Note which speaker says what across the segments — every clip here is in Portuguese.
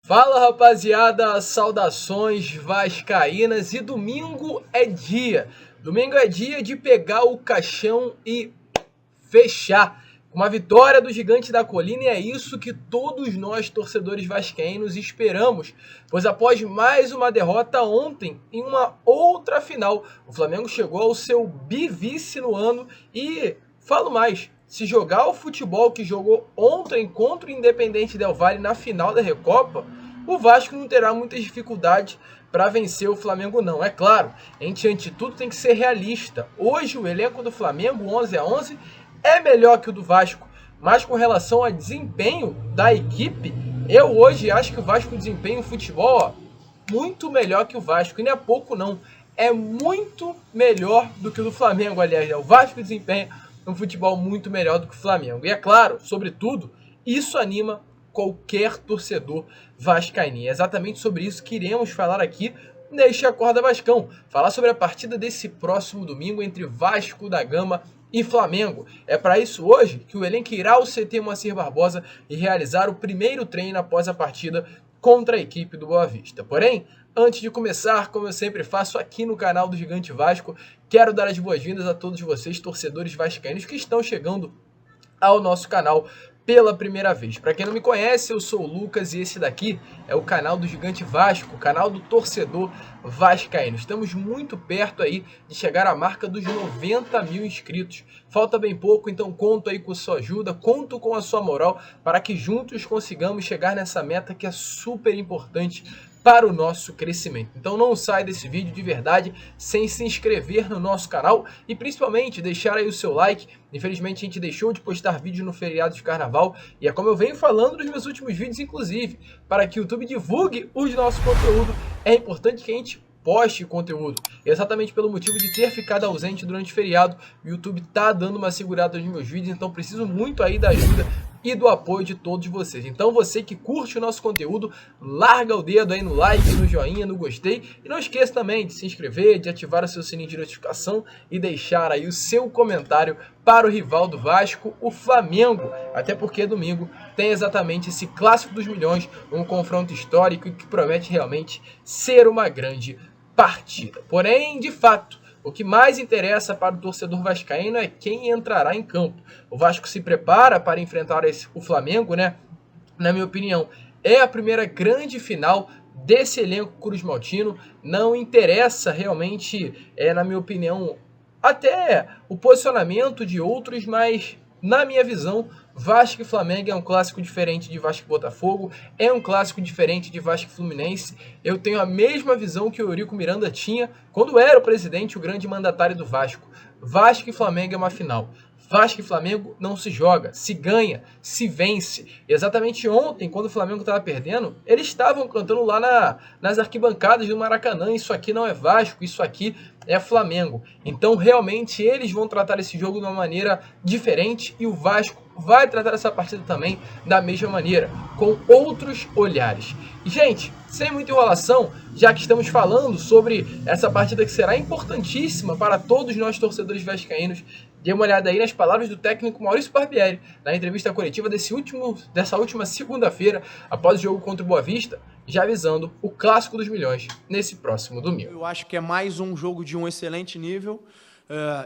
Speaker 1: Fala rapaziada, saudações vascaínas e domingo é dia. Domingo é dia de pegar o caixão e fechar. Uma vitória do Gigante da Colina e é isso que todos nós torcedores vascaínos esperamos. Pois após mais uma derrota ontem em uma outra final, o Flamengo chegou ao seu bivice no ano e falo mais. Se jogar o futebol que jogou ontem contra o Independente Del Valle na final da Recopa, o Vasco não terá muitas dificuldades para vencer o Flamengo não. É claro, a gente ante tudo tem que ser realista. Hoje o elenco do Flamengo, 11-11, é melhor que o do Vasco. Mas com relação ao desempenho da equipe, eu hoje acho que o Vasco desempenha um futebol muito melhor que o Vasco. E não é pouco não, é muito melhor do que o do Flamengo, aliás. O Vasco desempenha um futebol muito melhor do que o Flamengo. E é claro, sobretudo, isso anima qualquer torcedor vascaíno. É exatamente sobre isso que iremos falar aqui neste Acorda Vascão. Falar sobre a partida desse próximo domingo entre Vasco da Gama e Flamengo. É para isso hoje que o elenco irá ao CT Moacir Barbosa e realizar o primeiro treino após a partida contra a equipe do Boa Vista. Porém, antes de começar, como eu sempre faço aqui no canal do Gigante Vasco, quero dar as boas-vindas a todos vocês, torcedores vascaínos, que estão chegando ao nosso canal pela primeira vez. Para quem não me conhece, eu sou o Lucas e esse daqui é o canal do Gigante Vasco, o canal do torcedor vascaíno. Estamos muito perto aí de chegar à marca dos 90 mil inscritos. Falta bem pouco, então conto aí com sua ajuda, conto com a sua moral para que juntos consigamos chegar nessa meta que é super importante para o nosso crescimento. Então não sai desse vídeo de verdade sem se inscrever no nosso canal e principalmente deixar aí o seu like. Infelizmente a gente deixou de postar vídeo no feriado de carnaval e é como eu venho falando nos meus últimos vídeos, inclusive, para que o YouTube divulgue os nossos conteúdos, é importante que a gente poste conteúdo. E exatamente pelo motivo de ter ficado ausente durante o feriado, o YouTube tá dando uma segurada nos meus vídeos, então preciso muito aí da ajuda e do apoio de todos vocês. Então você que curte o nosso conteúdo, larga o dedo aí no like, no joinha, no gostei. E não esqueça também de se inscrever, de ativar o seu sininho de notificação e deixar aí o seu comentário para o rival do Vasco, o Flamengo. Até porque domingo tem exatamente esse clássico dos milhões, um confronto histórico que promete realmente ser uma grande partida. Porém, de fato, o que mais interessa para o torcedor vascaíno é quem entrará em campo. O Vasco se prepara para enfrentar o Flamengo, né? Na minha opinião, é a primeira grande final desse elenco cruzmaltino. Não interessa realmente, na minha opinião, até o posicionamento de outros, mas na minha visão, Vasco e Flamengo é um clássico diferente de Vasco e Botafogo, é um clássico diferente de Vasco e Fluminense. Eu tenho a mesma visão que o Eurico Miranda tinha quando era o presidente, o grande mandatário do Vasco. Vasco e Flamengo é uma final. Vasco e Flamengo não se joga, se ganha, se vence. Exatamente ontem, quando o Flamengo estava perdendo, eles estavam cantando lá nas arquibancadas do Maracanã: isso aqui não é Vasco, isso aqui é Flamengo. Então realmente eles vão tratar esse jogo de uma maneira diferente e o Vasco vai tratar essa partida também da mesma maneira, com outros olhares. E, gente, sem muita enrolação, já que estamos falando sobre essa partida que será importantíssima para todos nós torcedores vascaínos, dê uma olhada aí nas palavras do técnico Maurício Barbieri, na entrevista coletiva dessa última segunda-feira, após o jogo contra o Boa Vista, já avisando o clássico dos milhões nesse próximo domingo.
Speaker 2: Eu acho que é mais um jogo de um excelente nível.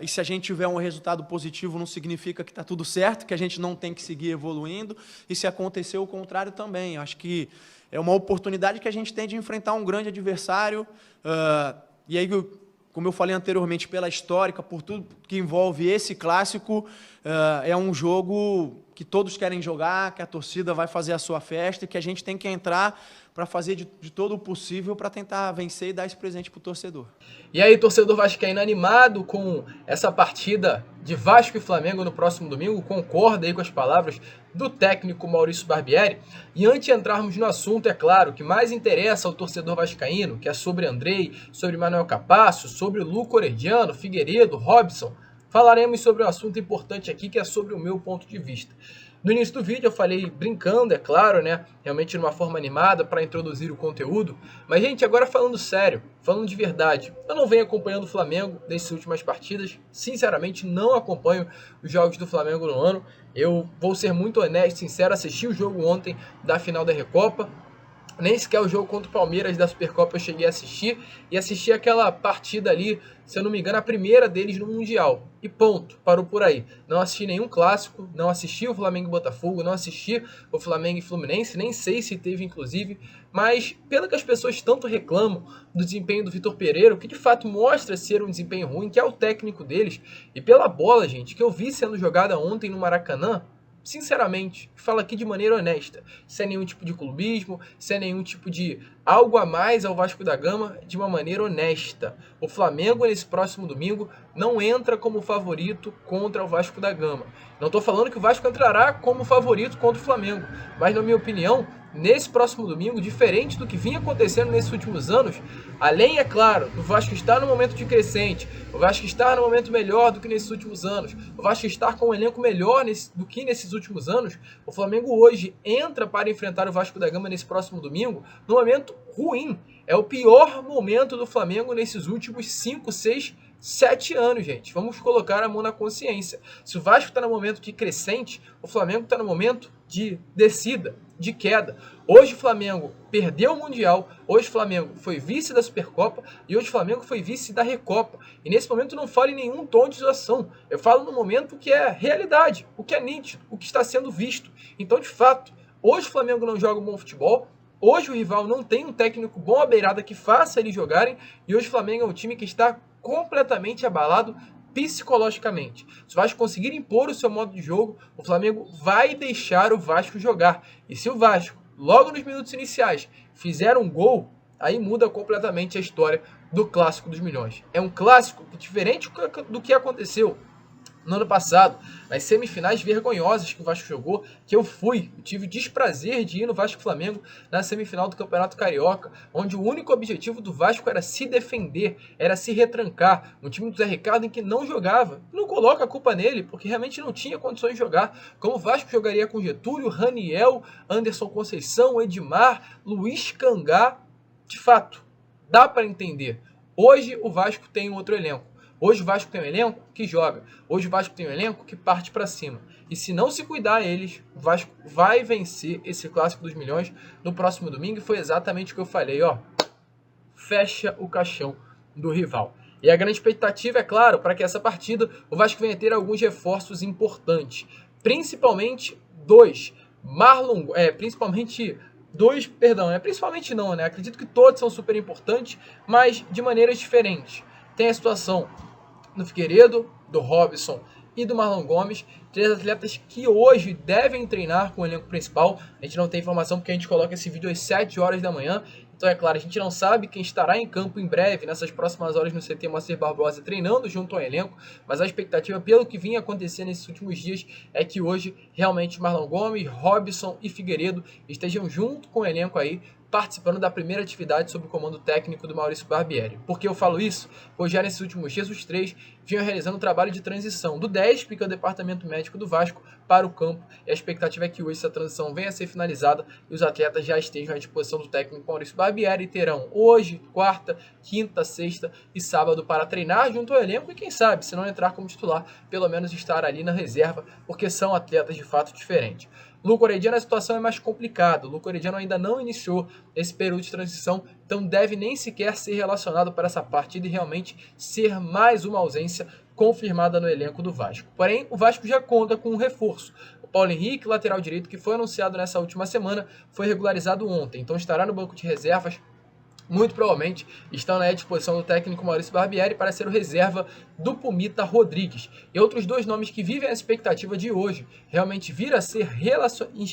Speaker 2: E se a gente tiver um resultado positivo, não significa que está tudo certo, que a gente não tem que seguir evoluindo. E se acontecer o contrário também. Acho que é uma oportunidade que a gente tem de enfrentar um grande adversário. E aí, como eu falei anteriormente, pela histórica, por tudo que envolve esse clássico, é um jogo que todos querem jogar, que a torcida vai fazer a sua festa e que a gente tem que entrar para fazer de todo o possível para tentar vencer e dar esse presente para o torcedor.
Speaker 1: E aí, torcedor vascaíno animado com essa partida de Vasco e Flamengo no próximo domingo, concorda aí com as palavras do técnico Maurício Barbieri? E antes de entrarmos no assunto, é claro, que mais interessa ao torcedor vascaíno, que é sobre Andrei, sobre Manuel Capasso, sobre Luco Orediano, Figueiredo, Robson, falaremos sobre um assunto importante aqui, que é sobre o meu ponto de vista. No início do vídeo eu falei brincando, é claro, né? Realmente de uma forma animada para introduzir o conteúdo. Mas, gente, agora falando sério, falando de verdade, eu não venho acompanhando o Flamengo nessas últimas partidas. Sinceramente, não acompanho os jogos do Flamengo no ano. Eu vou ser muito honesto, sincero, assisti o jogo ontem da final da Recopa. Nem sequer o jogo contra o Palmeiras da Supercopa eu cheguei a assistir. E assisti aquela partida ali, se eu não me engano, a primeira deles no Mundial. E ponto, parou por aí. Não assisti nenhum clássico, não assisti o Flamengo e Botafogo, não assisti o Flamengo e Fluminense, nem sei se teve inclusive. Mas pelo que as pessoas tanto reclamam do desempenho do Vitor Pereira, o que de fato mostra ser um desempenho ruim, que é o técnico deles. E pela bola, gente, que eu vi sendo jogada ontem no Maracanã, sinceramente, falo aqui de maneira honesta, sem nenhum tipo de clubismo, sem nenhum tipo de algo a mais ao Vasco da Gama, de uma maneira honesta. O Flamengo, nesse próximo domingo, não entra como favorito contra o Vasco da Gama. Não estou falando que o Vasco entrará como favorito contra o Flamengo, mas na minha opinião, nesse próximo domingo, diferente do que vinha acontecendo nesses últimos anos, além, é claro, do Vasco estar no momento de crescente, o Vasco estar no momento melhor do que nesses últimos anos, o Vasco estar com um elenco melhor do que nesses últimos anos, o Flamengo hoje entra para enfrentar o Vasco da Gama nesse próximo domingo num momento ruim. É o pior momento do Flamengo nesses últimos 5, 6, 7 anos, gente. Vamos colocar a mão na consciência. Se o Vasco está no momento de crescente, o Flamengo está no momento de descida, de queda. Hoje o Flamengo perdeu o Mundial, hoje o Flamengo foi vice da Supercopa e hoje o Flamengo foi vice da Recopa. E nesse momento não falo em nenhum tom de zoação. Eu falo no momento que é realidade, o que é nítido, o que está sendo visto. Então, de fato, hoje o Flamengo não joga um bom futebol. Hoje o rival não tem um técnico bom à beirada que faça eles jogarem. E hoje o Flamengo é um time que está completamente abalado psicologicamente. Se o Vasco conseguir impor o seu modo de jogo, o Flamengo vai deixar o Vasco jogar. E se o Vasco, logo nos minutos iniciais, fizer um gol, aí muda completamente a história do Clássico dos Milhões. É um clássico diferente do que aconteceu no ano passado, nas semifinais vergonhosas que o Vasco jogou, que eu tive o desprazer de ir no Vasco-Flamengo na semifinal do Campeonato Carioca, onde o único objetivo do Vasco era se defender, era se retrancar. Um time do Zé Ricardo em que não jogava. Não coloca a culpa nele, porque realmente não tinha condições de jogar. Como o Vasco jogaria com Getúlio, Raniel, Anderson Conceição, Edmar, Luiz Cangá. De fato, dá para entender. Hoje o Vasco tem um outro elenco. Hoje o Vasco tem um elenco que joga. Hoje o Vasco tem um elenco que parte para cima. E se não se cuidar eles, o Vasco vai vencer esse Clássico dos Milhões no próximo domingo. E foi exatamente o que eu falei, ó. Fecha o caixão do rival. E a grande expectativa, é claro, para que essa partida o Vasco venha ter alguns reforços importantes. Principalmente dois. Principalmente não, né? Acredito que todos são super importantes, mas de maneiras diferentes. Tem a situação do Figueiredo, do Robson e do Marlon Gomes, 3 atletas que hoje devem treinar com o elenco principal. A gente não tem informação porque a gente coloca esse vídeo às 7 horas da manhã. Então, é claro, a gente não sabe quem estará em campo em breve, nessas próximas horas no CT Moacir Barbosa, treinando junto ao elenco, mas a expectativa, pelo que vinha acontecendo nesses últimos dias, é que hoje, realmente, Marlon Gomes, Robson e Figueiredo estejam junto com o elenco aí, participando da primeira atividade sob o comando técnico do Maurício Barbieri. Por que eu falo isso? Pois já nesses últimos dias, os três vinham realizando um trabalho de transição do DESP, que é o Departamento Médico do Vasco, para o campo, e a expectativa é que hoje essa transição venha a ser finalizada e os atletas já estejam à disposição do técnico Maurício Barbieri e terão hoje, quarta, quinta, sexta e sábado para treinar junto ao elenco e quem sabe, se não entrar como titular, pelo menos estar ali na reserva, porque são atletas de fato diferentes. Luca Orediano, a situação é mais complicada. O Luca Orediano ainda não iniciou esse período de transição, então deve nem sequer ser relacionado para essa partida e realmente ser mais uma ausência confirmada no elenco do Vasco. Porém, o Vasco já conta com um reforço. O Paulo Henrique, lateral direito, que foi anunciado nessa última semana, foi regularizado ontem, então estará no banco de reservas. Muito provavelmente estão à disposição do técnico Maurício Barbieri para ser o reserva do Pumita Rodrigues. E outros dois nomes que vivem a expectativa de hoje realmente vir a ser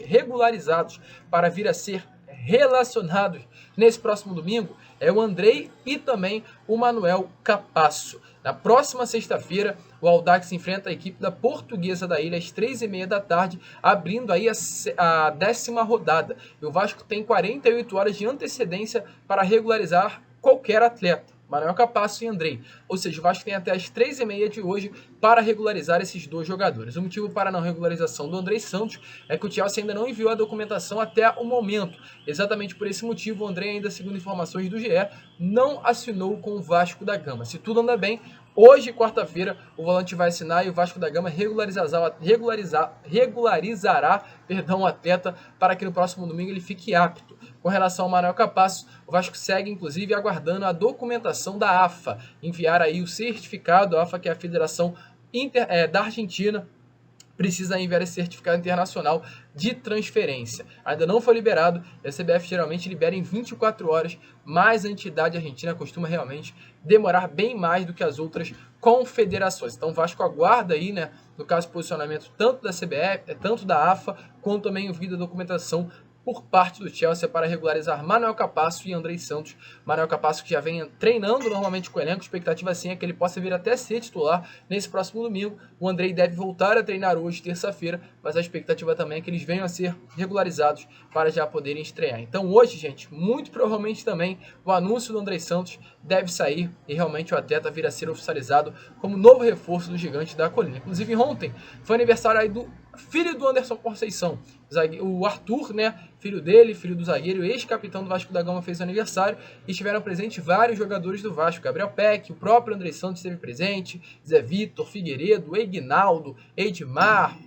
Speaker 1: regularizados para vir a ser relacionados nesse próximo domingo é o Andrei e também o Manuel Capasso. Na próxima sexta-feira, o Audax enfrenta a equipe da Portuguesa da Ilha às 3h30 da tarde, abrindo aí a 10ª rodada. E o Vasco tem 48 horas de antecedência para regularizar qualquer atleta, Manuel Capasso e Andrei. Ou seja, o Vasco tem até as 3h30 de hoje para regularizar esses dois jogadores. O motivo para a não regularização do Andrei Santos é que o Chelsea ainda não enviou a documentação até o momento. Exatamente por esse motivo, o Andrei, ainda segundo informações do GE, não assinou com o Vasco da Gama. Se tudo anda bem, Hoje, quarta-feira, o volante vai assinar e o Vasco da Gama regularizará o atleta para que no próximo domingo ele fique apto. Com relação ao Manuel Capasso, o Vasco segue, inclusive, aguardando a documentação da AFA, enviar aí o certificado, a AFA, que é a Federação da Argentina, precisa enviar esse certificado internacional de transferência. Ainda não foi liberado, a CBF geralmente libera em 24 horas, mas a entidade argentina costuma realmente demorar bem mais do que as outras confederações. Então o Vasco aguarda aí, né, no caso, posicionamento tanto da CBF, tanto da AFA, quanto também o vídeo da documentação por parte do Chelsea para regularizar Manuel Capasso e Andrei Santos. Manuel Capasso que já vem treinando normalmente com o elenco, a expectativa sim é que ele possa vir até ser titular nesse próximo domingo. O Andrei deve voltar a treinar hoje, terça-feira, mas a expectativa também é que eles venham a ser regularizados para já poderem estrear. Então hoje, gente, muito provavelmente também o anúncio do Andrei Santos deve sair e realmente o atleta vir a ser oficializado como novo reforço do Gigante da Colina. Inclusive ontem foi aniversário aí do filho do Anderson Conceição, o Arthur, né, filho dele, filho do zagueiro, ex-capitão do Vasco da Gama, fez aniversário e estiveram presentes vários jogadores do Vasco, Gabriel Peck, o próprio Andrei Santos esteve presente, Zé Vitor, Figueiredo, Eignaldo, Edmar,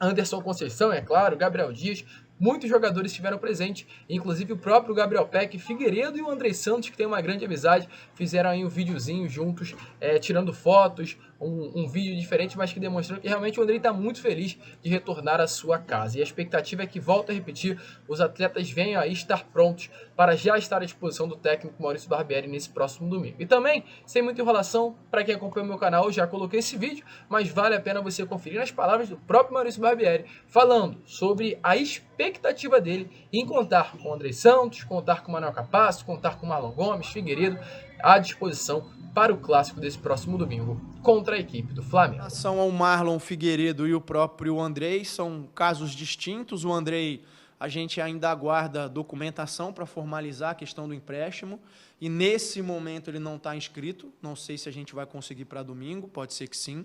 Speaker 1: Anderson Conceição, é claro, Gabriel Dias. Muitos jogadores estiveram presentes, inclusive o próprio Gabriel Peck, Figueiredo e o Andrei Santos, que tem uma grande amizade, fizeram aí um videozinho juntos, tirando fotos, um vídeo diferente, mas que demonstrando que realmente o Andrei está muito feliz de retornar à sua casa. E a expectativa é que, volto a repetir, os atletas venham aí estar prontos para já estar à disposição do técnico Maurício Barbieri nesse próximo domingo. E também, sem muita enrolação, para quem acompanha o meu canal, eu já coloquei esse vídeo, mas vale a pena você conferir as palavras do próprio Maurício Barbieri, falando sobre a expectativa dele em contar com o Andrei Santos, contar com o Manuel Capasso, contar com o Marlon Gomes, Figueiredo, à disposição para o clássico desse próximo domingo contra a equipe do Flamengo.
Speaker 2: Em relação ao Marlon, Figueiredo e o próprio Andrei, são casos distintos. O Andrei, a gente ainda aguarda documentação para formalizar a questão do empréstimo e nesse momento ele não está inscrito. Não sei se a gente vai conseguir para domingo, pode ser que sim.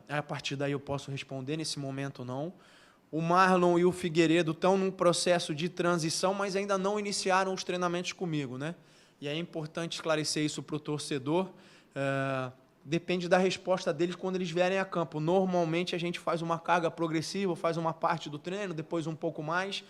Speaker 2: A partir daí eu posso responder, nesse momento não. O Marlon e o Figueiredo estão num processo de transição, mas ainda não iniciaram os treinamentos comigo, né? E é importante esclarecer isso para o torcedor. Depende da resposta deles quando eles vierem a campo. Normalmente a gente faz uma carga progressiva, faz uma parte do treino, depois um pouco mais.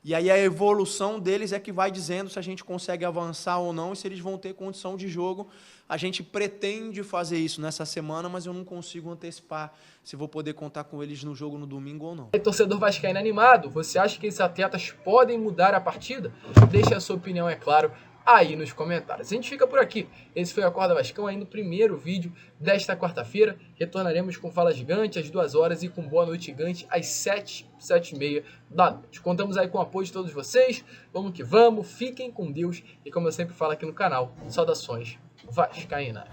Speaker 2: E aí a evolução deles é que vai dizendo se a gente consegue avançar ou não e se eles vão ter condição de jogo. A gente pretende fazer isso nessa semana, mas eu não consigo antecipar se vou poder contar com eles no jogo no domingo ou não.
Speaker 1: E torcedor vascaíno animado, você acha que esses atletas podem mudar a partida? Deixe a sua opinião, é claro, aí nos comentários. A gente fica por aqui. Esse foi o Acorda Vascão, aí no primeiro vídeo desta quarta-feira. Retornaremos com Fala Gigante às 2 horas e com Boa Noite Gigante às 7h30 da noite. Contamos aí com o apoio de todos vocês. Vamos que vamos. Fiquem com Deus. E como eu sempre falo aqui no canal, saudações vascaínas.